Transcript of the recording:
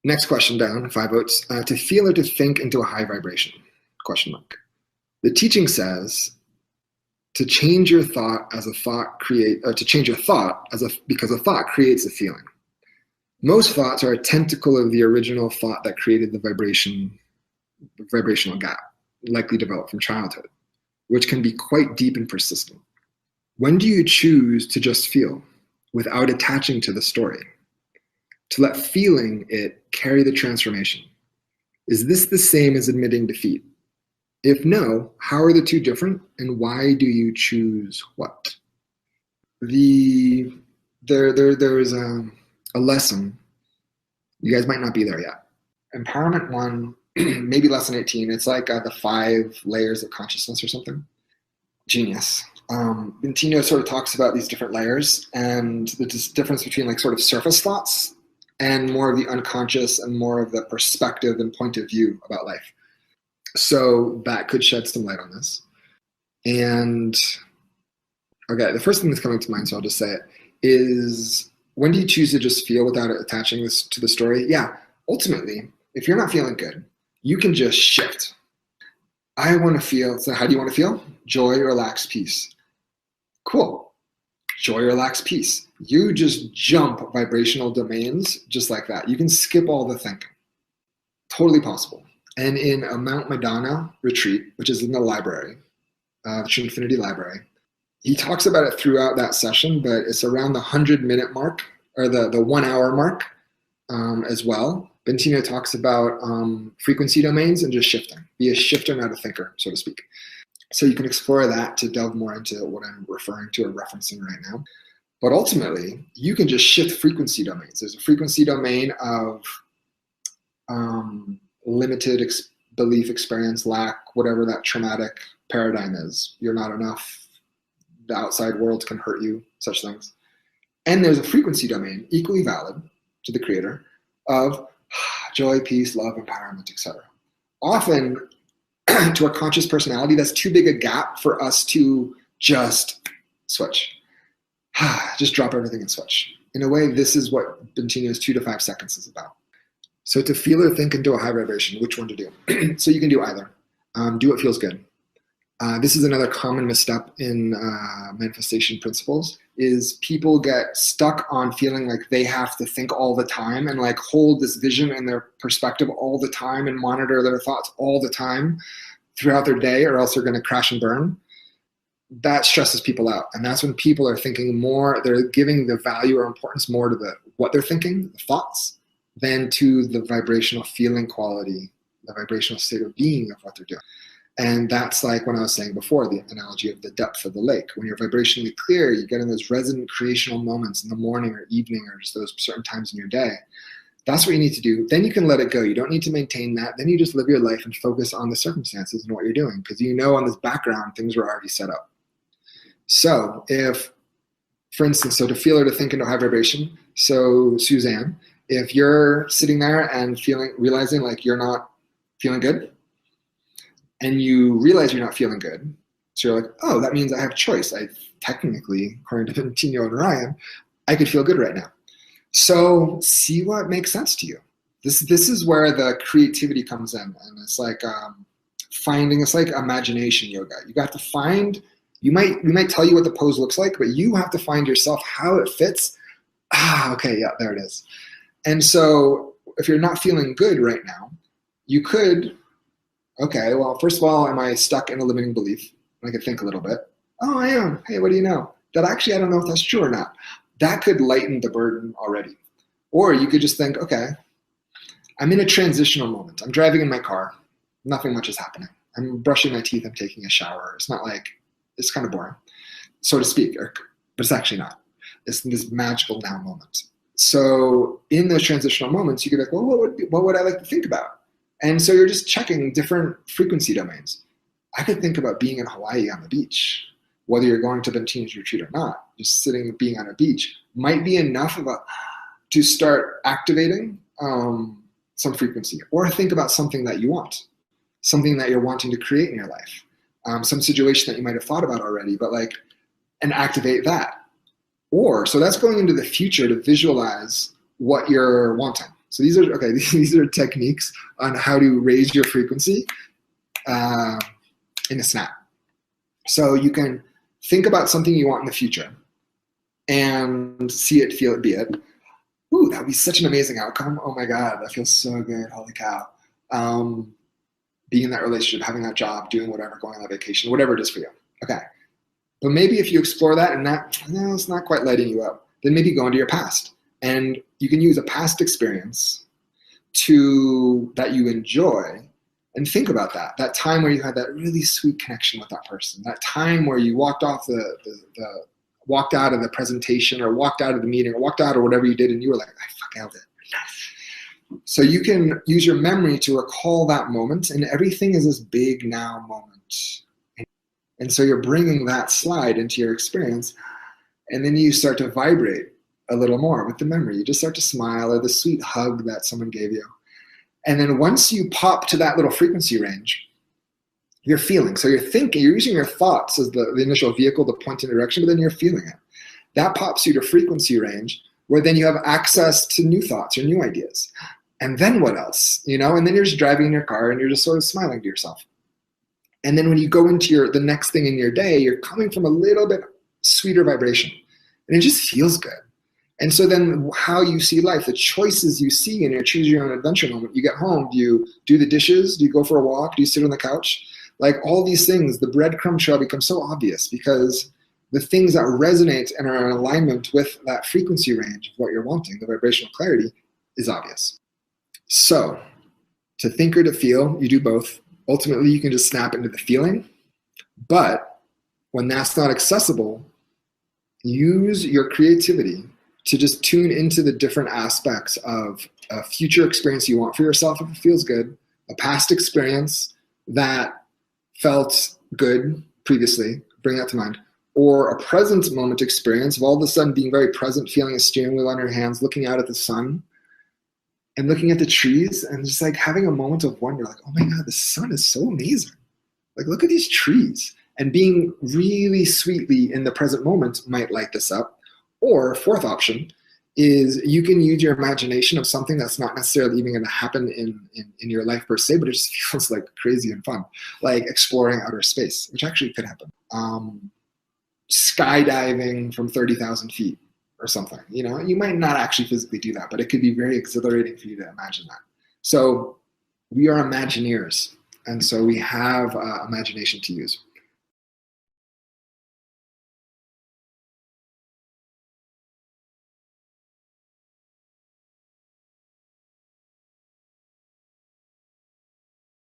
Next question down, 5 votes. To feel or to think into a high vibration? Question mark. The teaching says to change your thought as a thought because a thought creates a feeling. Most thoughts are a tentacle of the original thought that created the vibrational gap, likely developed from childhood, which can be quite deep and persistent. When do you choose to just feel without attaching to the story? To let feeling it carry the transformation? Is this the same as admitting defeat? If no, how are the two different, and why do you choose what? There is a lesson. You guys might not be there yet. Empowerment 1, maybe lesson 18. It's like the 5 layers of consciousness or something. Genius. Bentinho sort of talks about these different layers and the difference between like sort of surface thoughts and more of the unconscious and more of the perspective and point of view about life. So that could shed some light on this. And okay, the first thing that's coming to mind, so I'll just say it, is when do you choose to just feel without attaching this to the story? Yeah, ultimately, if you're not feeling good, you can just shift. I want to feel, so how do you want to feel? Joy, relax, peace. Cool. Joy, relax, peace. You just jump vibrational domains just like that. You can skip all the thinking. Totally possible. And in a Mount Madonna retreat, which is in the library, the True Infinity Library, he talks about it throughout that session, but it's around the 100-minute mark, or the 1 hour mark as well. Bentinho talks about frequency domains and just shifting. Be a shifter, not a thinker, so to speak. So you can explore that to delve more into what I'm referring to or referencing right now. But ultimately, you can just shift frequency domains. There's a frequency domain of limited belief, experience, lack, whatever that traumatic paradigm is. You're not enough. The outside world can hurt you, such things. And there's a frequency domain, equally valid to the creator, of joy, peace, love, empowerment, etc. Often, to our conscious personality, that's too big a gap for us to just switch. Just drop everything and switch. In a way, this is what Bentinho's 2 to 5 seconds is about. So to feel or think into a high vibration, which one to do? So you can do either. Do what feels good. This is another common misstep in manifestation principles, is people get stuck on feeling like they have to think all the time and like hold this vision and their perspective all the time and monitor their thoughts all the time throughout their day, or else they're going to crash and burn. That stresses people out. And that's when people are thinking more, they're giving the value or importance more to what they're thinking, the thoughts, than to the vibrational feeling quality, the vibrational state of being of what they're doing. And that's like when I was saying before, the analogy of the depth of the lake. When you're vibrationally clear, you get in those resonant creational moments in the morning or evening or just those certain times in your day. That's what you need to do. Then you can let it go. You don't need to maintain that. Then you just live your life and focus on the circumstances and what you're doing, because you know on this background, things were already set up. So if, for instance, so to feel or to think into high vibration, so Suzanne, if you're sitting there and realizing like you're not feeling good, and you realize you're not feeling good, so you're like, oh, that means I have choice. I technically, according to Bentinho and Ryan, I could feel good right now. So see what makes sense to you. This is where the creativity comes in, and it's like it's like imagination yoga. You got to find. We might tell you what the pose looks like, but you have to find yourself how it fits. Okay, yeah, there it is. And so if you're not feeling good right now, you could. Okay, well, first of all, am I stuck in a limiting belief? I could think a little bit. Oh, I am. Hey, what do you know? That actually, I don't know if that's true or not. That could lighten the burden already. Or you could just think, okay, I'm in a transitional moment. I'm driving in my car. Nothing much is happening. I'm brushing my teeth. I'm taking a shower. It's not like, it's kind of boring, so to speak, but it's actually not. It's this magical now moment. So in those transitional moments, you could be like, well, what would I like to think about? And so you're just checking different frequency domains. I could think about being in Hawaii on the beach, whether you're going to Bentinho's retreat or not. Just being on a beach might be enough to start activating some frequency. Or think about something that you want, something that you're wanting to create in your life, some situation that you might have thought about already, and activate that. Or, so that's going into the future to visualize what you're wanting. So these are, okay, these are techniques on how to raise your frequency in a snap. So you can think about something you want in the future and see it, feel it, be it. Ooh, that would be such an amazing outcome. Oh my God, that feels so good. Holy cow. Being in that relationship, having that job, doing whatever, going on that vacation, whatever it is for you. Okay. But maybe if you explore that and it's not quite lighting you up, then maybe go into your past. And you can use a past experience that you enjoy and think about that time where you had that really sweet connection with that person, that time where you walked off walked out of the presentation or walked out of the meeting or walked out or whatever you did and you were like, I fucking nailed it. So you can use your memory to recall that moment, and everything is this big now moment. And so you're bringing that slide into your experience, and then you start to vibrate a little more with the memory. You just start to smile, or the sweet hug that someone gave you. And then once you pop to that little frequency range, you're feeling. So you're thinking, you're using your thoughts as the initial vehicle to point in a direction, but then you're feeling it. That pops you to frequency range, where then you have access to new thoughts or new ideas. And then what else? And then you're just driving in your car and you're just sort of smiling to yourself. And then when you go into the next thing in your day, you're coming from a little bit sweeter vibration. And it just feels good. And so then how you see life, the choices you see in your choose your own adventure moment, you get home, do you do the dishes? Do you go for a walk? Do you sit on the couch? Like all these things, the breadcrumb trail becomes so obvious because the things that resonate and are in alignment with that frequency range of what you're wanting, the vibrational clarity, is obvious. So to think or to feel, you do both. Ultimately, you can just snap into the feeling. But when that's not accessible, use your creativity to just tune into the different aspects of a future experience you want for yourself if it feels good, a past experience that felt good previously, bring that to mind, or a present moment experience of all of a sudden being very present, feeling a steering wheel on your hands, looking out at the sun and looking at the trees and just like having a moment of wonder, like, oh my God, the sun is so amazing. Like, look at these trees. And being really sweetly in the present moment might light this up. Or fourth option is you can use your imagination of something that's not necessarily even going to happen in your life per se, but it just feels like crazy and fun, like exploring outer space, which actually could happen. Skydiving from 30,000 feet or something. You might not actually physically do that, but it could be very exhilarating for you to imagine that. So we are Imagineers, and so we have imagination to use.